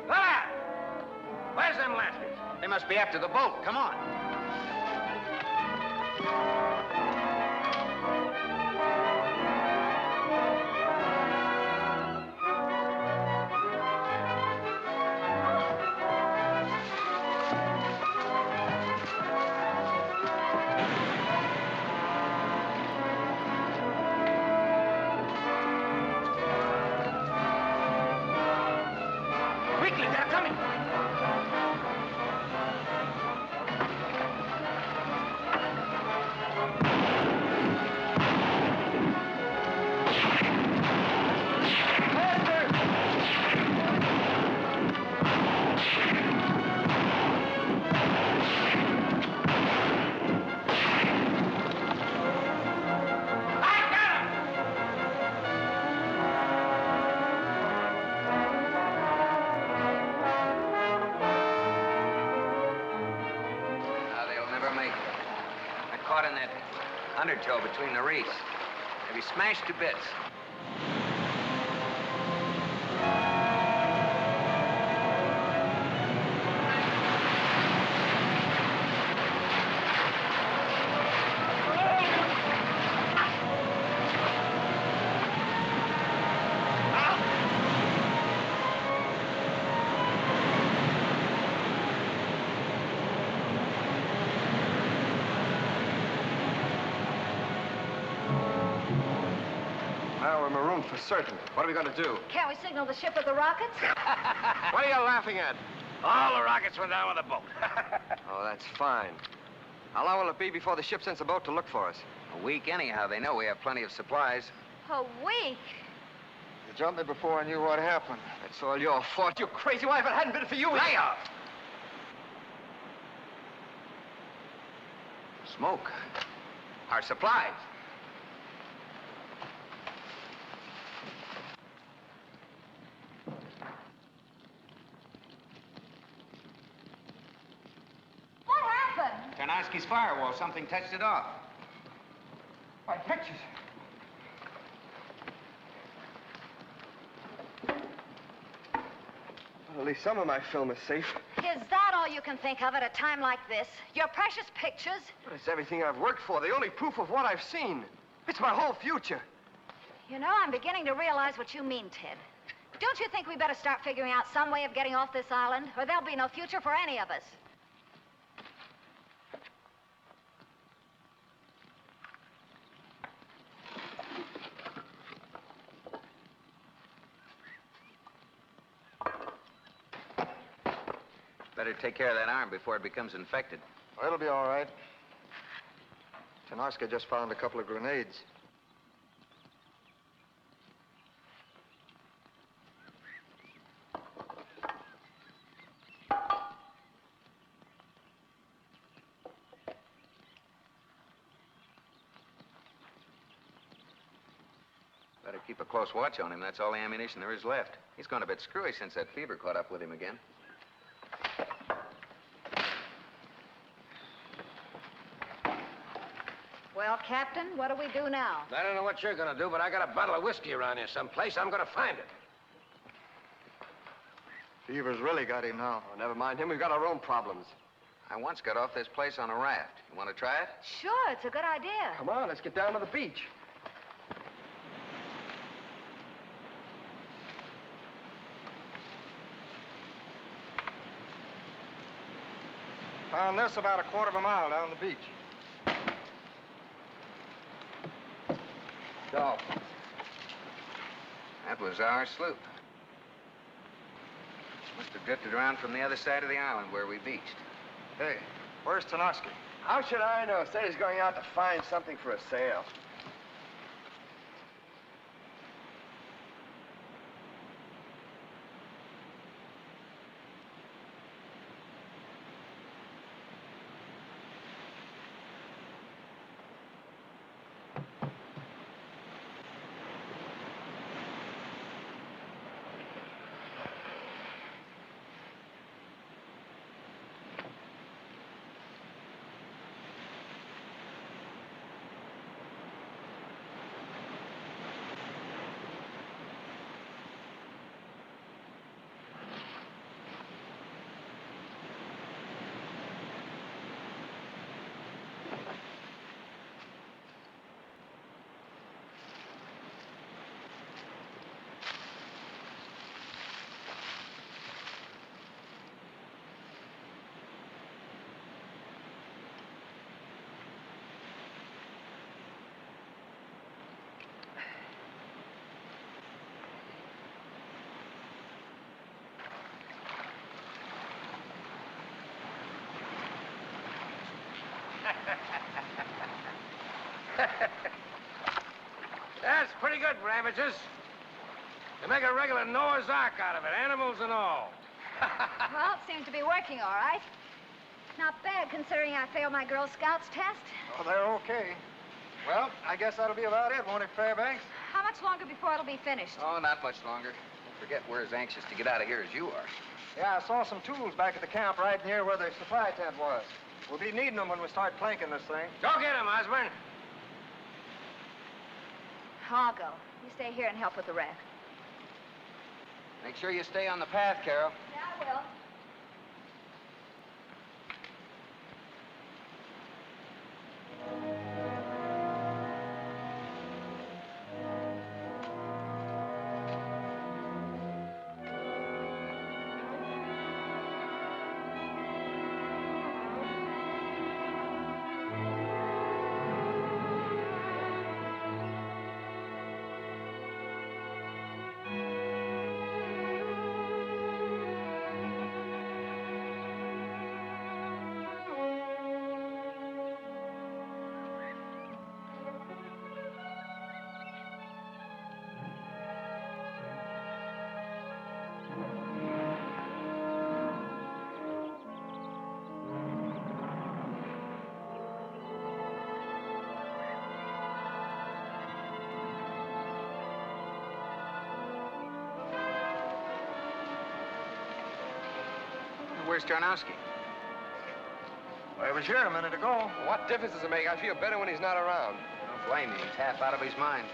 Ah! Where's them Laskers? They must be after the boat. Come on. Quickly, they're coming. Caught in that undertow between the reefs. They'll be smashed to bits. Now we're marooned for certain. What are we going to do? Can't we signal the ship with the rockets? What are you laughing at? All the rockets went down with the boat. Oh, that's fine. How long will it be before the ship sends a boat to look for us? A week anyhow. They know we have plenty of supplies. A week? You jumped me before I knew what happened. That's all your fault. You crazy wife. If it hadn't been for you... Lay off. Smoke. Our supplies. What happened? Tarnowski's firewall. Something touched it off. My pictures. Well, at least some of my film is safe. Is that all you can think of at a time like this? Your precious pictures? But it's everything I've worked for. The only proof of what I've seen. It's my whole future. You know, I'm beginning to realize what you mean, Ted. Don't you think we better start figuring out some way of getting off this island, or there'll be no future for any of us? Better take care of that arm before it becomes infected. Well, it'll be all right. Tanoska just found a couple of grenades. Better keep a close watch on him. That's all the ammunition there is left. He's gone a bit screwy since that fever caught up with him again. Well, Captain, what do we do now? I don't know what you're gonna do, but I got a bottle of whiskey around here someplace. I'm gonna find it. Fever's really got him now. Oh, never mind him. We've got our own problems. I once got off this place on a raft. You want to try it? Sure, it's a good idea. Come on, let's get down to the beach. Found this about a quarter of a mile down the beach. Go. That was our sloop. Must have drifted around from the other side of the island where we beached. Hey, where's Tanoski? How should I know? Said he's going out to find something for a sail. That's pretty good for amateurs. You make a regular Noah's Ark out of it, animals and all. Well, it seems to be working all right. Not bad, considering I failed my Girl Scouts test. Oh, they're okay. Well, I guess that'll be about it, won't it, Fairbanks? How much longer before it'll be finished? Oh, not much longer. Forget we're as anxious to get out of here as you are. Yeah, I saw some tools back at the camp right near where the supply tent was. We'll be needing them when we start planking this thing. Go get him, Osborne. I'll go. You stay here and help with the raft. Make sure you stay on the path, Carol. Yeah, I will. Where's Tarnowski? Well, he was here a minute ago. What difference does it make? I feel better when he's not around. Don't blame me. He's half out of his mind.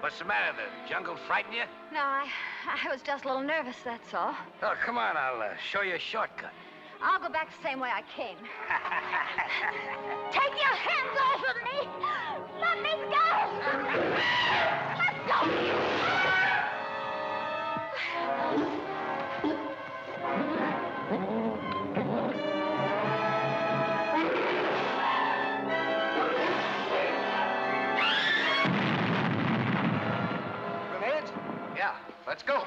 What's the matter? The jungle frighten you? No, I was just a little nervous, that's all. Oh, come on. I'll show you a shortcut. I'll go back the same way I came. Take your hands off of me! Let me go! Let go! Grenades? Yeah, let's go.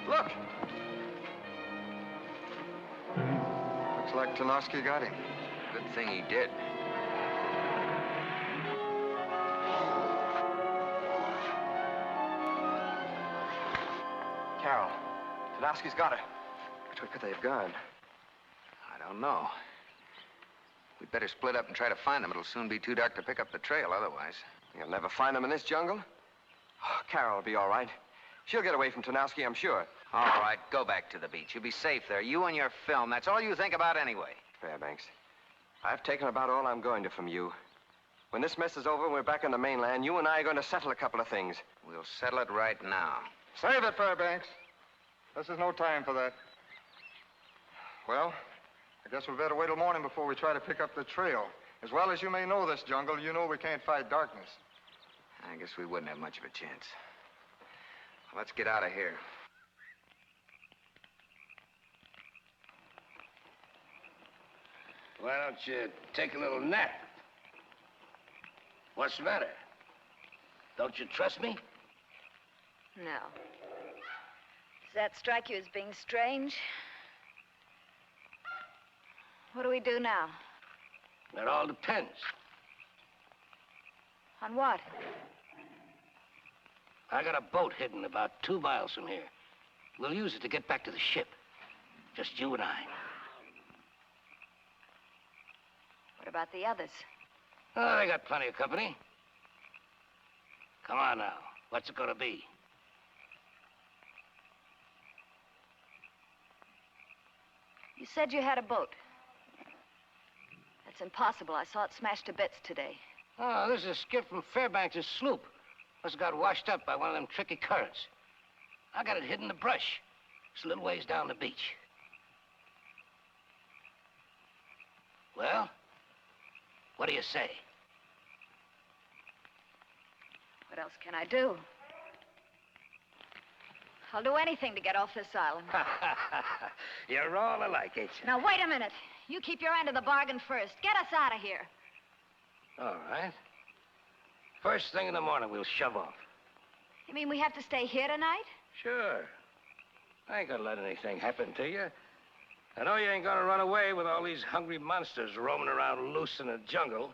Look! Looks like Tarnowski got him. Good thing he did. Carol, Tarnowski's got her. Which way could they have gone? I don't know. We'd better split up and try to find them. It'll soon be too dark to pick up the trail otherwise. You'll never find them in this jungle? Oh, Carol will be all right. She'll get away from Tarnowski, I'm sure. All right, go back to the beach. You'll be safe there. You and your film. That's all you think about anyway. Fairbanks, I've taken about all I'm going to from you. When this mess is over and we're back on the mainland, you and I are going to settle a couple of things. We'll settle it right now. Save it, Fairbanks. This is no time for that. Well, I guess we better wait till morning before we try to pick up the trail. As well as you may know this jungle, you know we can't fight darkness. I guess we wouldn't have much of a chance. Let's get out of here. Why don't you take a little nap? What's the matter? Don't you trust me? No. Does that strike you as being strange? What do we do now? That all depends. On what? I got a boat hidden about 2 miles from here. We'll use it to get back to the ship. Just you and I. What about the others? Oh, they got plenty of company. Come on now. What's it gonna be? You said you had a boat. That's impossible. I saw it smashed to bits today. Oh, this is a skiff from Fairbanks' sloop. Must have got washed up by one of them tricky currents. I got it hidden in the brush. It's a little ways down the beach. Well, what do you say? What else can I do? I'll do anything to get off this island. You're all alike, ain't you? Now, wait a minute. You keep your end of the bargain first. Get us out of here. All right. First thing in the morning, we'll shove off. You mean we have to stay here tonight? Sure. I ain't gonna let anything happen to you. I know you ain't gonna run away with all these hungry monsters roaming around loose in the jungle.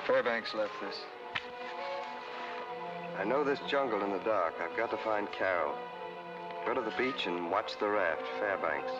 Fairbanks left this. I know this jungle in the dark. I've got to find Carol. Go to the beach and watch the raft, Fairbanks.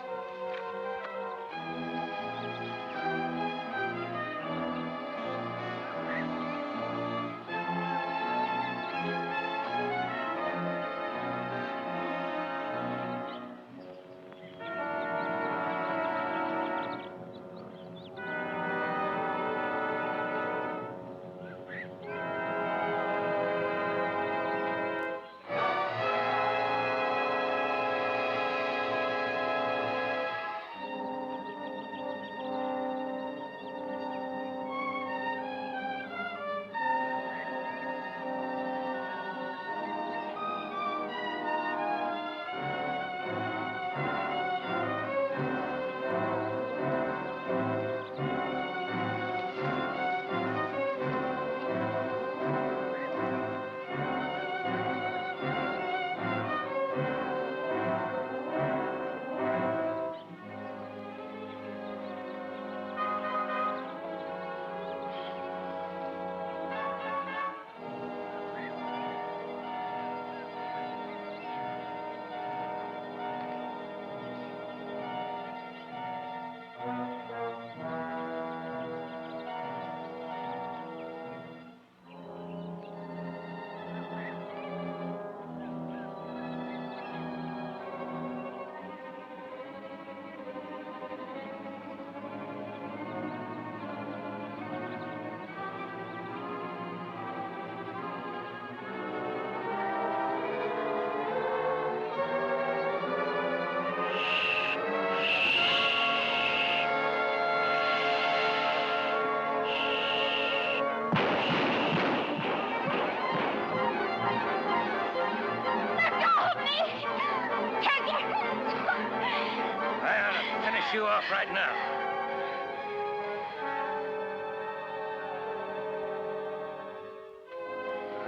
You off right now.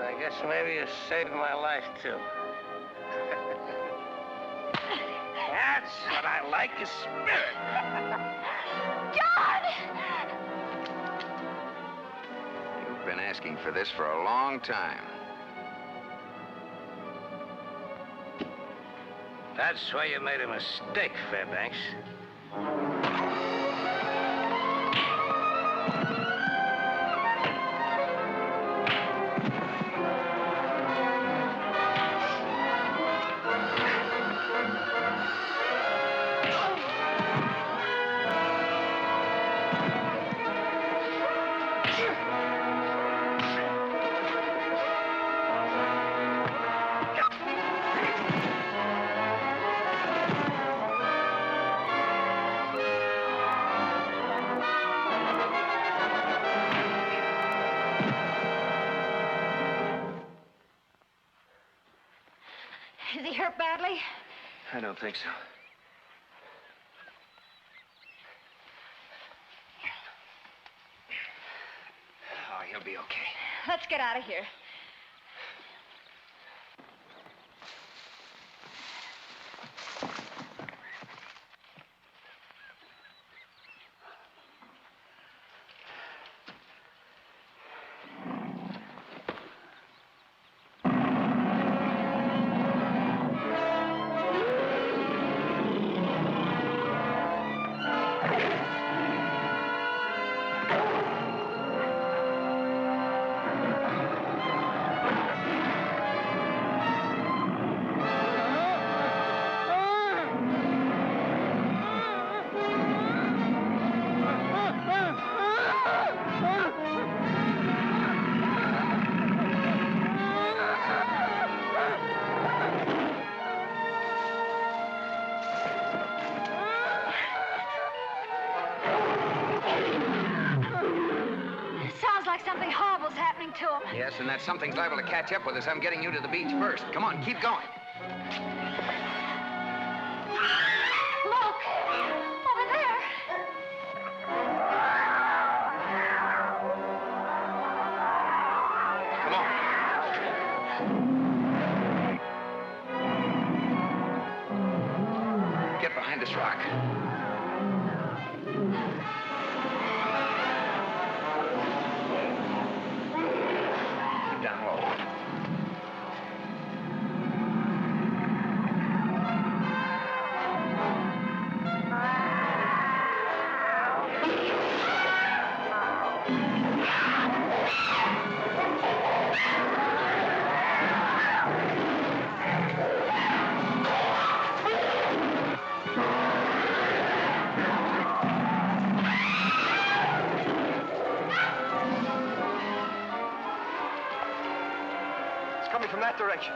I guess maybe you saved my life, too. That's what I like, is spirit. John! You've been asking for this for a long time. That's why you made a mistake, Fairbanks. I don't think so. Oh, he'll be okay. Let's get out of here. Something horrible's happening to him. Yes, and that something's liable to catch up with us. I'm getting you to the beach first. Come on, keep going. Look! Over there! Come on. Get behind this rock. Down low. Coming from that direction.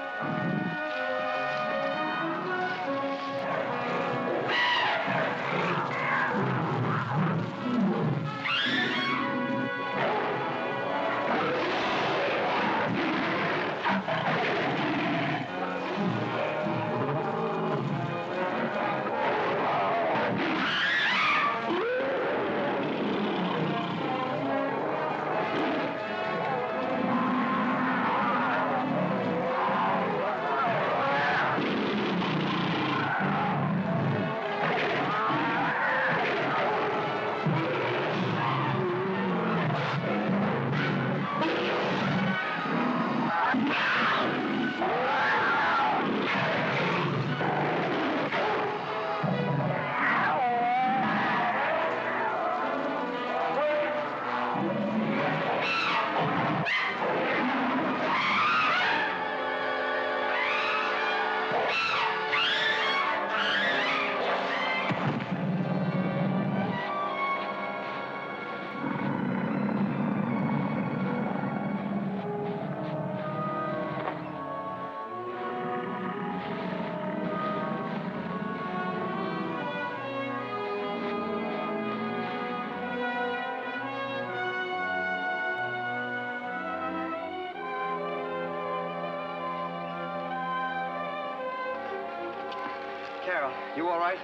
Carol, you all right?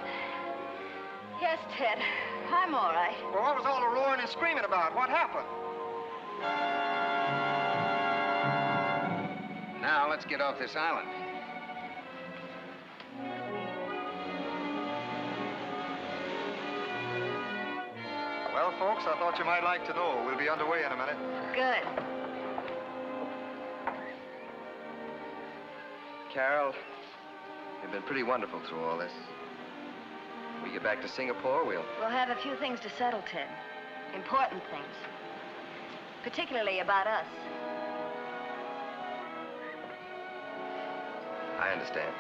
Yes, Ted. I'm all right. Well, what was all the roaring and screaming about? What happened? Now, let's get off this island. Well, folks, I thought you might like to know. We'll be underway in a minute. Good. Carol, you've been pretty wonderful through all this. When we get back to Singapore, we'll have a few things to settle, Ted. Important things. Particularly about us. I understand.